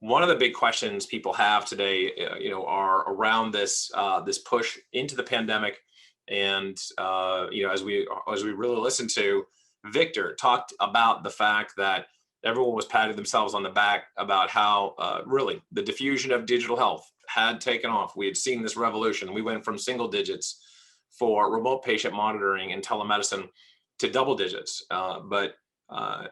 one of the big questions people have today, are around this this push into the pandemic. And as we really listened to Victor talked about the fact that everyone was patting themselves on the back about how really the diffusion of digital health had taken off. We had seen this revolution. We went from single digits for remote patient monitoring and telemedicine to double digits, but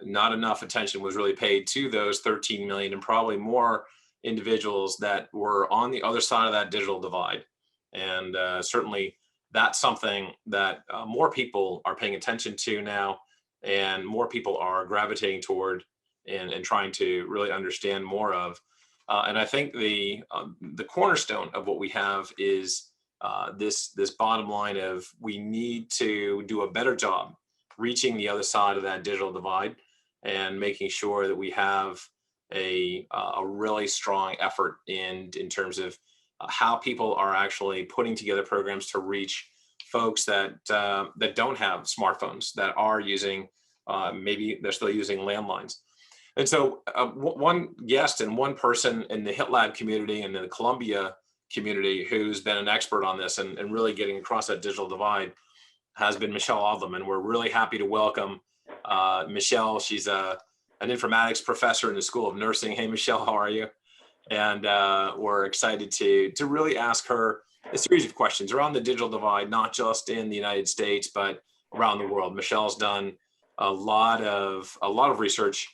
not enough attention was really paid to those 13 million and probably more individuals that were on the other side of that digital divide. And certainly that's something that more people are paying attention to now, and more people are gravitating toward and trying to really understand more of. And I think the cornerstone of what we have is this bottom line of we need to do a better job reaching the other side of that digital divide and making sure that we have a really strong effort in terms of how people are actually putting together programs to reach folks that don't have smartphones, that are using, maybe they're still using landlines. And so one guest and one person in the HitLab community and in the Columbia community who's been an expert on this and really getting across that digital divide has been Michelle Odlum. And we're really happy to welcome Michelle. She's an informatics professor in the School of Nursing. Hey, Michelle, how are you? And we're excited to really ask her a series of questions around the digital divide, not just in the United States, but around the world. Michelle's done a lot of research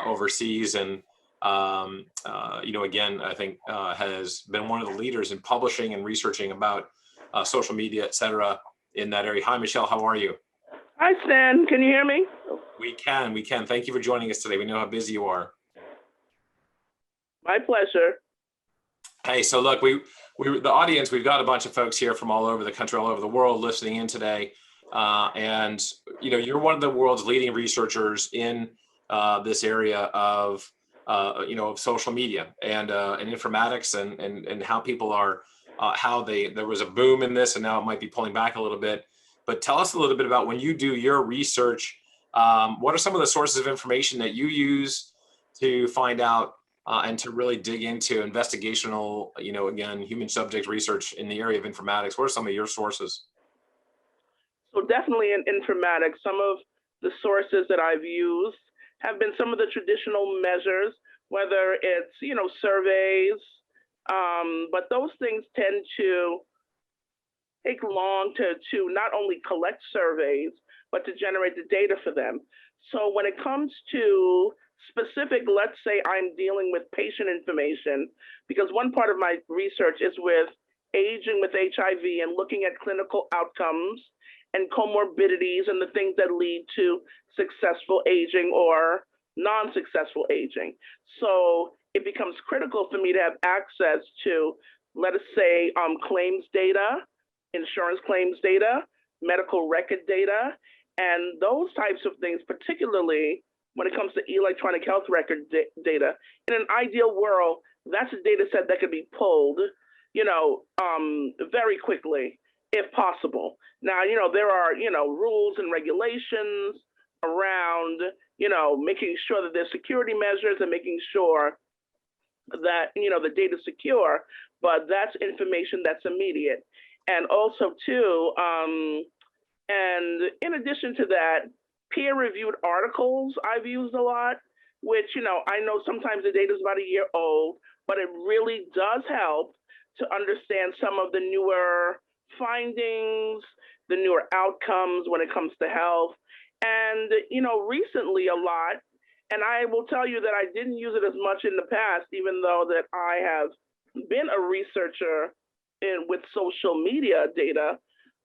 overseas, and again, I think has been one of the leaders in publishing and researching about social media, et cetera, in that area. Hi, Michelle, how are you? Hi, Stan. Can you hear me? We can. Thank you for joining us today. We know how busy you are. My pleasure. Hey, so look, the audience, we've got a bunch of folks here from all over the country, all over the world listening in today. And you're one of the world's leading researchers in this area of social media and informatics and how people are, there was a boom in this and now it might be pulling back a little bit. But tell us a little bit about when you do your research, what are some of the sources of information that you use to find out and to really dig into investigational, again, human subject research in the area of informatics? What are some of your sources? So definitely in informatics, some of the sources that I've used have been some of the traditional measures, whether it's, surveys, but those things tend to take long to not only collect surveys, but to generate the data for them. So when it comes to specific, let's say I'm dealing with patient information, because one part of my research is with aging with HIV and looking at clinical outcomes and comorbidities and the things that lead to successful aging or non-successful aging. So it becomes critical for me to have access to, let us say, claims data, insurance claims data, medical record data, and those types of things, particularly when it comes to electronic health record data. In an ideal world, that's a data set that could be pulled, very quickly, if possible. Now, there are, rules and regulations around, making sure that there's security measures and making sure that, the data's secure, but that's information that's immediate. And also too, and in addition to that, peer-reviewed articles I've used a lot, which, I know sometimes the data is about a year old, but it really does help to understand some of the newer findings, the newer outcomes when it comes to health. And, recently a lot, and I will tell you that I didn't use it as much in the past, even though that I have been a researcher with social media data.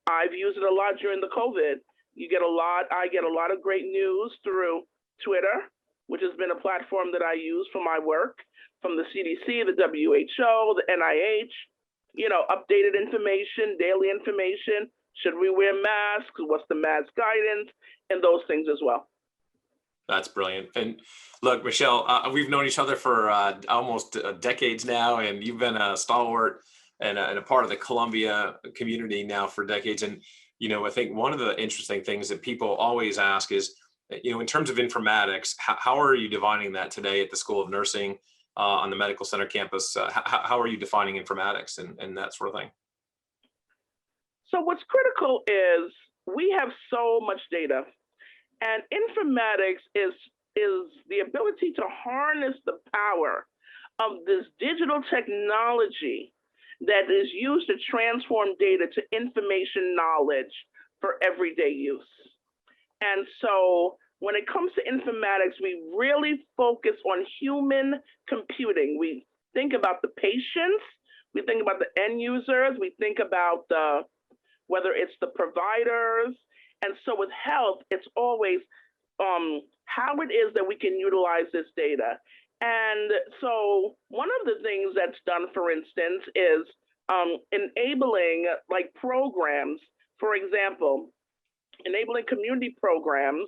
I've used it a lot during the COVID. I get a lot of great news through Twitter, which has been a platform that I use for my work, from the CDC, the WHO, the NIH, updated information, daily information. Should we wear masks? What's the mask guidance? And those things as well. That's brilliant. And look, Michelle, we've known each other for almost decades now, and you've been a stalwart and a part of the Columbia community now for decades. And, I think one of the interesting things that people always ask is, in terms of informatics, how are you defining that today at the School of Nursing? on the medical center campus. How are you defining informatics and that sort of thing? So what's critical is we have so much data, and informatics is the ability to harness the power of this digital technology that is used to transform data to information knowledge for everyday use. And so when it comes to informatics, we really focus on human computing. We think about the patients, we think about the end users, we think about whether it's the providers. And so with health, it's always how it is that we can utilize this data. And so one of the things that's done, for instance, is enabling like programs, for example, enabling community programs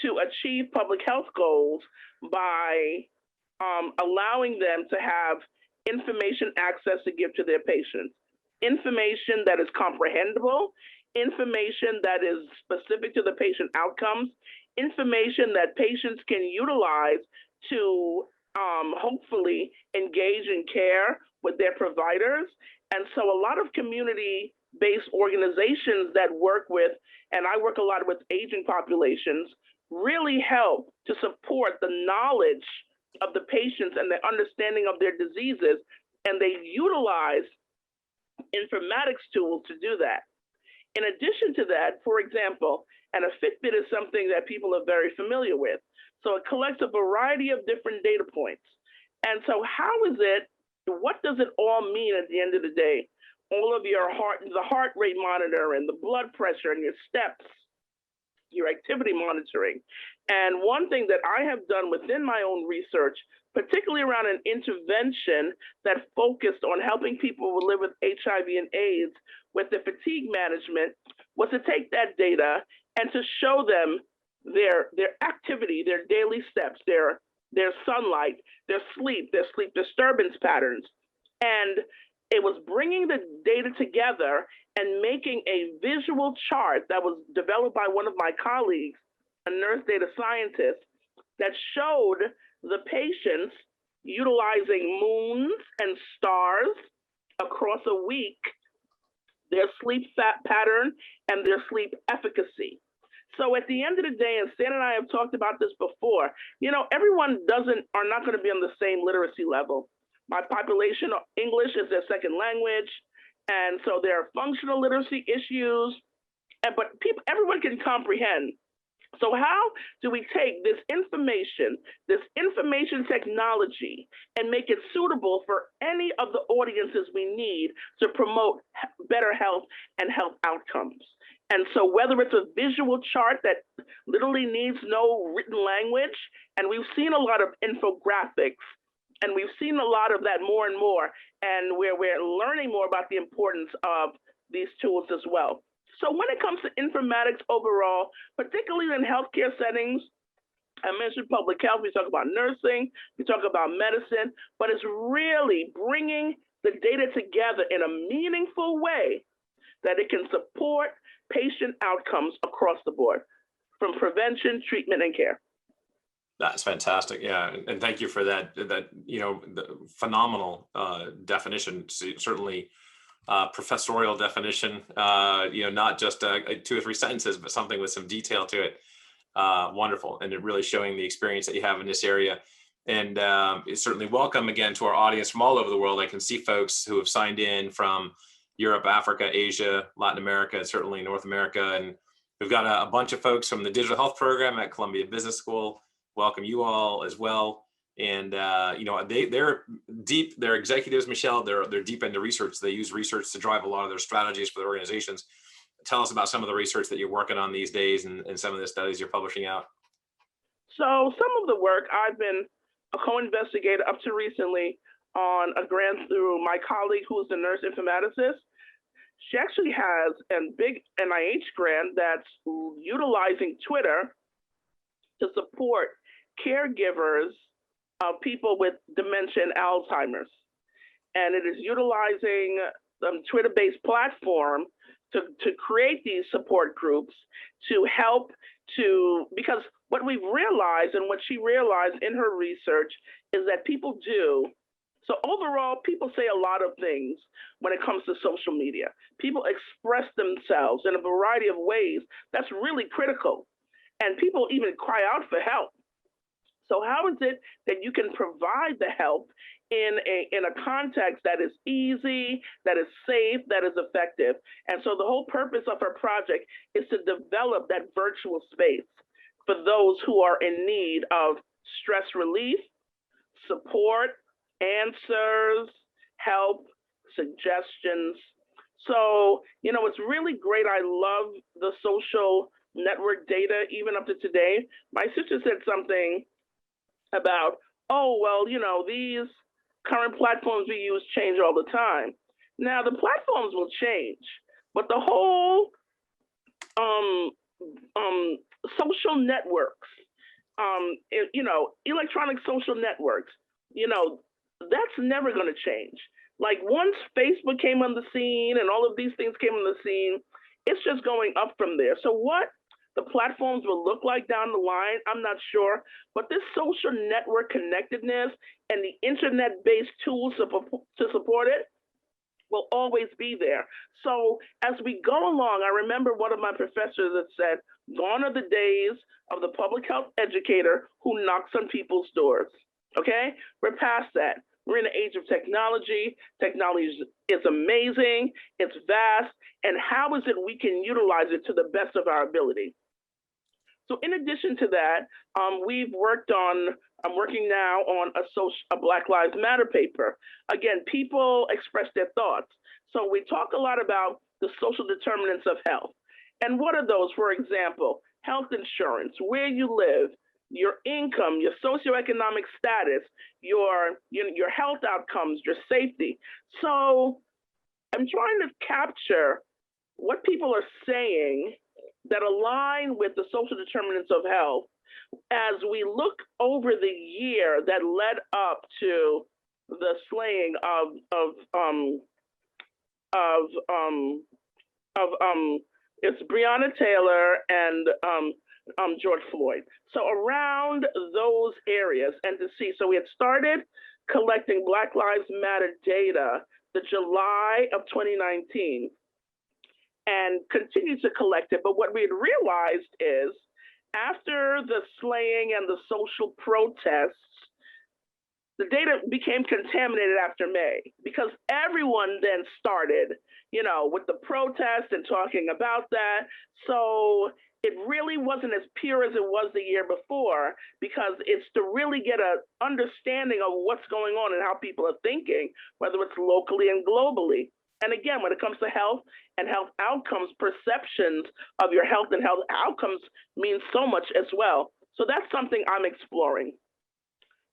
to achieve public health goals by allowing them to have information access to give to their patients. Information that is comprehensible, information that is specific to the patient outcomes, information that patients can utilize to hopefully engage in care with their providers. And so a lot of community-based organizations that work with, and I work a lot with aging populations, really help to support the knowledge of the patients and the understanding of their diseases, and they utilize informatics tools to do that. In addition to that, for example, and a Fitbit is something that people are very familiar with. So it collects a variety of different data points. And so how is it, what does it all mean at the end of the day? All of your the heart rate monitor and the blood pressure and your steps, your activity monitoring. And one thing that I have done within my own research, particularly around an intervention that focused on helping people who live with HIV and AIDS with the fatigue management, was to take that data and to show them their activity, their daily steps, their sunlight, their sleep disturbance patterns. And it was bringing the data together and making a visual chart that was developed by one of my colleagues, a nurse data scientist, that showed the patients utilizing moons and stars across a week, their sleep pattern and their sleep efficacy. So at the end of the day, and Stan and I have talked about this before, you know, everyone are not going to be on the same literacy level. My population, English is their second language, and so there are functional literacy issues, but everyone can comprehend. So how do we take this information technology, and make it suitable for any of the audiences we need to promote better health and health outcomes? And so whether it's a visual chart that literally needs no written language, and we've seen a lot of infographics, and we've seen a lot of that more and more, and where we're learning more about the importance of these tools as well. So when it comes to informatics overall, particularly in healthcare settings, I mentioned public health, we talk about nursing, we talk about medicine, but it's really bringing the data together in a meaningful way that it can support patient outcomes across the board, from prevention, treatment, and care. That's fantastic. Yeah. And thank you for that, you know, the phenomenal definition, certainly professorial definition, you know, not just 2 or 3 sentences, but something with some detail to it. Wonderful. And it really showing the experience that you have in this area. And it's certainly welcome again to our audience from all over the world. I can see folks who have signed in from Europe, Africa, Asia, Latin America, and certainly North America. And we've got a bunch of folks from the digital health program at Columbia Business School. Welcome you all as well. And you know, they're deep, they're executives, Michelle, they're deep into research. They use research to drive a lot of their strategies for their organizations. Tell us about some of the research that you're working on these days, and some of the studies you're publishing out. So some of the work, I've been a co-investigator up to recently on a grant through my colleague who's a nurse informaticist. She actually has a big NIH grant that's utilizing Twitter to support caregivers of people with dementia and Alzheimer's. And it is utilizing Twitter-based platform to create these support groups to help because what we've realized and what she realized in her research is that people do. So overall, people say a lot of things when it comes to social media. People express themselves in a variety of ways. That's really critical. And people even cry out for help. So how is it that you can provide the help in a context that is easy, that is safe, that is effective? And so the whole purpose of our project is to develop that virtual space for those who are in need of stress relief, support, answers, help, suggestions. So, it's really great. I love the social network data even up to today. My sister said something about, oh, well, these current platforms we use change all the time. Now, the platforms will change, but the whole social networks, electronic social networks, that's never going to change. Like once Facebook came on the scene and all of these things came on the scene, it's just going up from there. So what the platforms will look like down the line, I'm not sure, but this social network connectedness and the internet-based tools to support it will always be there. So as we go along, I remember one of my professors that said, gone are the days of the public health educator who knocks on people's doors. Okay, we're past that. We're in the age of technology. Technology is amazing, it's vast, and how is it we can utilize it to the best of our ability? So in addition to that, I'm working now on a Black Lives Matter paper. Again, people express their thoughts. So we talk a lot about the social determinants of health. And what are those? For example, health insurance, where you live, your income, your socioeconomic status, your health outcomes, your safety. So I'm trying to capture what people are saying that align with the social determinants of health as we look over the year that led up to the slaying it's Breonna Taylor and George Floyd. So around those areas and to see, so we had started collecting Black Lives Matter data the July of 2019 and continued to collect it. But what we had realized is after the slaying and the social protests, the data became contaminated after May because everyone then started, with the protest and talking about that. So it really wasn't as pure as it was the year before because it's to really get an understanding of what's going on and how people are thinking, whether it's locally and globally. And again, when it comes to health and health outcomes, perceptions of your health and health outcomes mean so much as well. So that's something I'm exploring.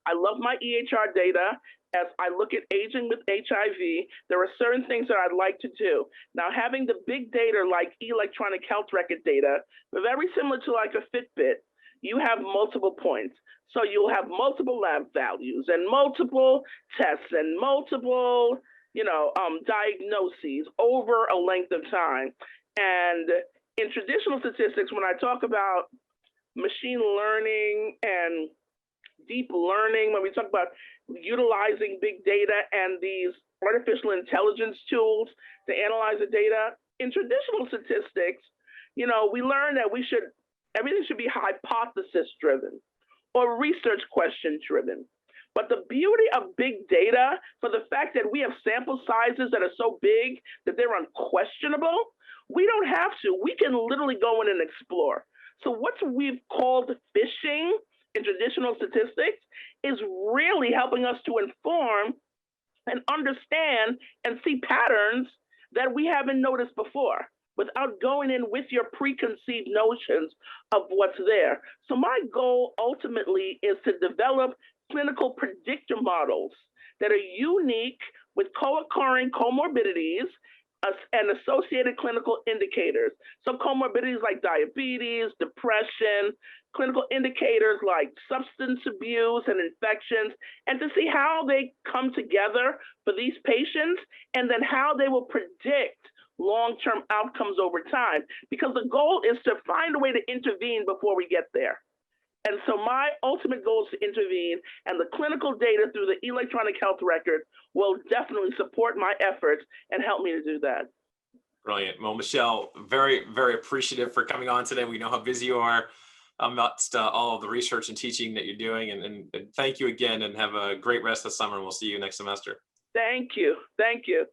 I love my EHR data. As I look at aging with HIV, there are certain things that I'd like to do. Now, having the big data like electronic health record data, very similar to like a Fitbit, you have multiple points. So you'll have multiple lab values and multiple tests and multiple diagnoses over a length of time. And in traditional statistics, when I talk about machine learning and deep learning, when we talk about utilizing big data and these artificial intelligence tools to analyze the data, in traditional statistics, we learn that everything should be hypothesis driven or research question driven. But the beauty of big data, for the fact that we have sample sizes that are so big that they're unquestionable, we don't have to. We can literally go in and explore. So what we've called fishing in traditional statistics is really helping us to inform and understand and see patterns that we haven't noticed before without going in with your preconceived notions of what's there. So my goal ultimately is to develop clinical predictor models that are unique with co-occurring comorbidities and associated clinical indicators. So comorbidities like diabetes, depression, clinical indicators like substance abuse and infections, and to see how they come together for these patients and then how they will predict long-term outcomes over time, because the goal is to find a way to intervene before we get there. And so my ultimate goal is to intervene, and the clinical data through the electronic health record will definitely support my efforts and help me to do that. Brilliant. Well, Michelle, very, very appreciative for coming on today. We know how busy you are amidst all of the research and teaching that you're doing. And thank you again, and have a great rest of the summer. And we'll see you next semester. Thank you. Thank you.